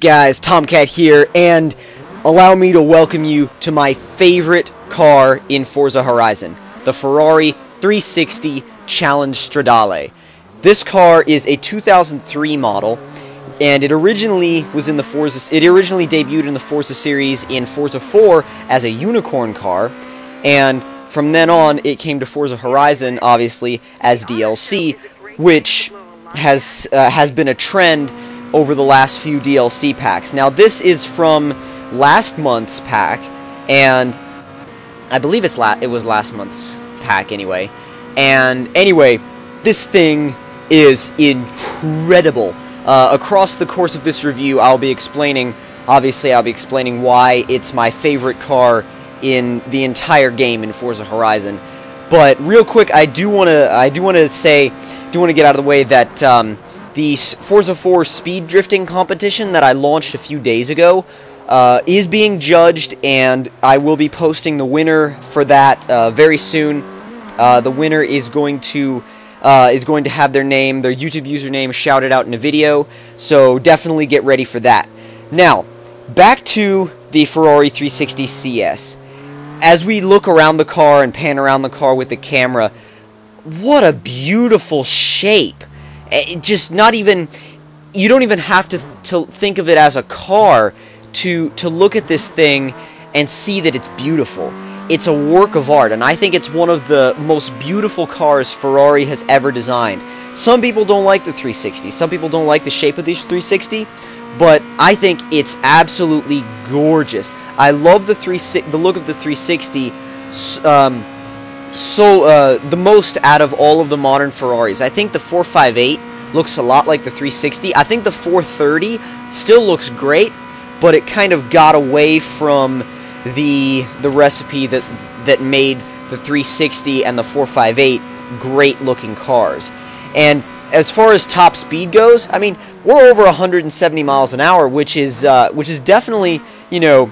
guys, Tomcat here, and allow me to welcome you to my favorite car in Forza Horizon, the Ferrari 360 Challenge Stradale. This car is a 2003 model, and it originally debuted in the Forza series in Forza 4 as a unicorn car, and from then on it came to Forza Horizon, obviously, as DLC, which has been a trend over the last few DLC packs. Now, this is from last month's pack, and I believe it was last month's pack anyway. And anyway, this thing is incredible. Across the course of this review, I'll be explaining why it's my favorite car in the entire game in Forza Horizon. But real quick, I do want to get out of the way that the Forza 4 speed drifting competition that I launched a few days ago is being judged, and I will be posting the winner for that very soon. The winner is going to have their YouTube username shouted out in a video, so definitely get ready for that. Now, back to the Ferrari 360 CS. As we look around the car and pan around the car with the camera, what a beautiful shape. It just you don't even have to think of it as a car to look at this thing and see that it's beautiful. It's a work of art, and I think it's one of the most beautiful cars Ferrari has ever designed. Some people don't like the 360. Some people don't like the shape of the 360, but I think it's absolutely gorgeous. I love the look of the 360 the most out of all of the modern Ferraris. I think the 458 looks a lot like the 360. I think the 430 still looks great, but it kind of got away from the recipe that made the 360 and the 458 great looking cars. And as far as top speed goes, I mean, we're over 170 miles an hour, which is definitely, you know,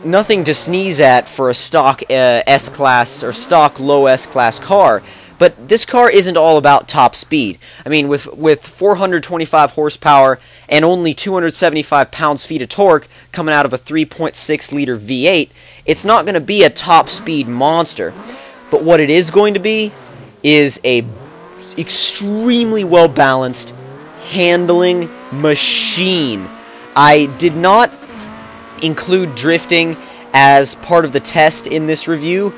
nothing to sneeze at for a stock S-Class or stock low S-Class car. But this car isn't all about top speed. I mean, with 425 horsepower and only 275 pounds-feet of torque coming out of a 3.6-liter V8, it's not going to be a top speed monster. But what it is going to be is a extremely well-balanced handling machine. I did not include drifting as part of the test in this review,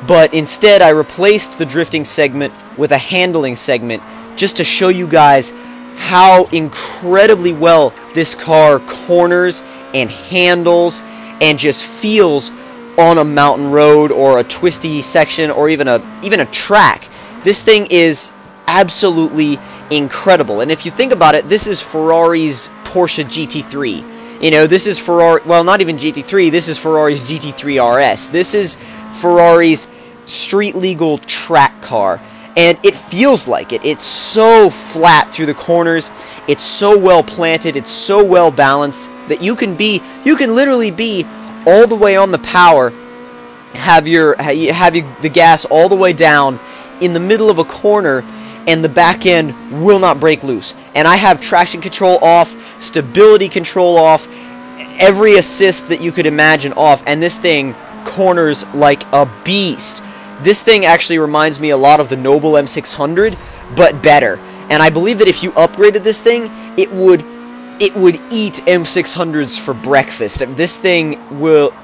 but instead I replaced the drifting segment with a handling segment just to show you guys how incredibly well this car corners and handles and just feels on a mountain road or a twisty section or even a track. This thing is absolutely incredible, and if you think about it, this is Ferrari's Porsche GT3. You know, this is Ferrari, well, not even GT3, this is Ferrari's GT3 RS. This is Ferrari's street-legal track car, and it feels like it. It's so flat through the corners, it's so well planted, it's so well balanced, that you can literally be all the way on the power, have the gas all the way down in the middle of a corner, and the back end will not break loose. And I have traction control off, stability control off, every assist that you could imagine off, and this thing corners like a beast. This thing actually reminds me a lot of the Noble M600, but better. And I believe that if you upgraded this thing, it would eat M600s for breakfast. This thing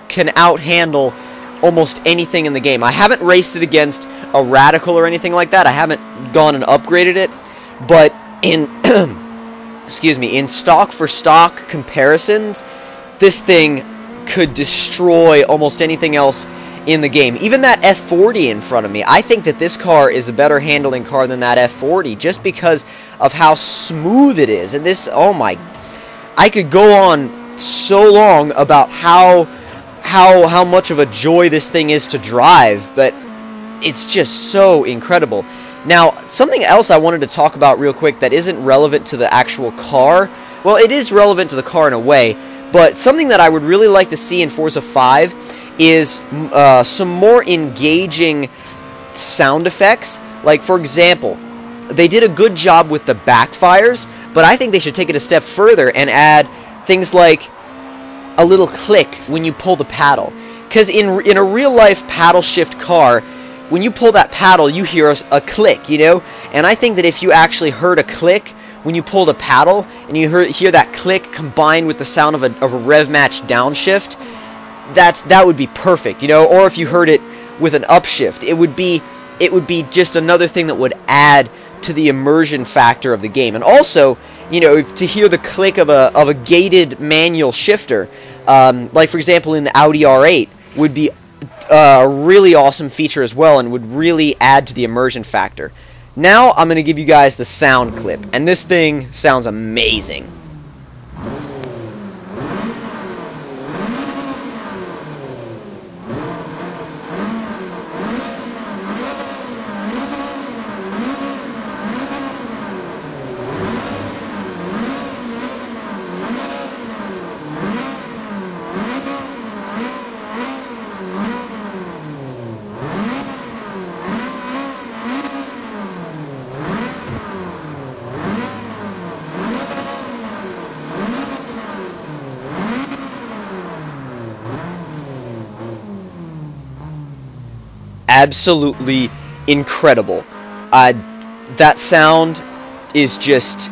can out-handle almost anything in the game. I haven't raced it against a Radical or anything like that. I haven't gone and upgraded it, but in in stock for stock comparisons, this thing could destroy almost anything else in the game. Even that F40 in front of me, I think that this car is a better handling car than that F40 just because of how smooth it is. And this, oh my, I could go on so long about how much of a joy this thing is to drive, but it's just so incredible. Now, something else I wanted to talk about real quick that isn't relevant to the actual car. Well, it is relevant to the car in a way, but something that I would really like to see in Forza 5 is some more engaging sound effects. Like, for example, they did a good job with the backfires, but I think they should take it a step further and add things like a little click when you pull the paddle. Because in a real-life paddle shift car, when you pull that paddle, you hear a click, you know? And I think that if you actually heard a click when you pulled a paddle, and you hear that click combined with the sound of a rev match downshift, that would be perfect, you know? Or if you heard it with an upshift, it would be just another thing that would add to the immersion factor of the game. And also, you know, to hear the click of a gated manual shifter, like for example in the Audi R8, would be a really awesome feature as well, and would really add to the immersion factor. Now I'm going to give you guys the sound clip, and this thing sounds amazing. Absolutely incredible. That sound is just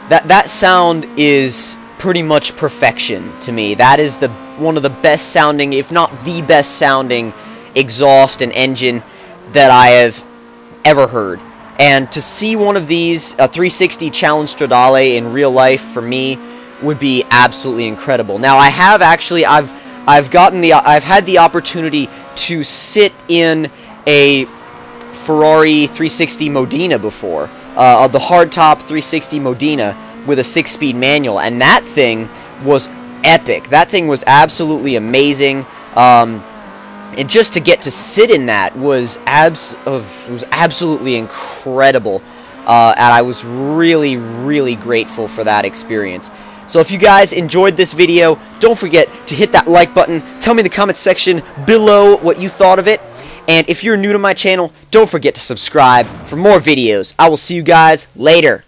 that sound is pretty much perfection to me. That is one of the best sounding, if not the best sounding, exhaust and engine that I have ever heard. And to see one of these, a 360 Challenge Stradale in real life, for me would be absolutely incredible. Now I have actually I've had the opportunity to sit in a Ferrari 360 Modena before, the hardtop 360 Modena with a 6-speed manual, and that thing was epic. That thing was absolutely amazing, and just to get to sit in that was absolutely incredible, and I was really, really grateful for that experience. So if you guys enjoyed this video, don't forget to hit that like button. Tell me in the comments section below what you thought of it. And if you're new to my channel, don't forget to subscribe for more videos. I will see you guys later.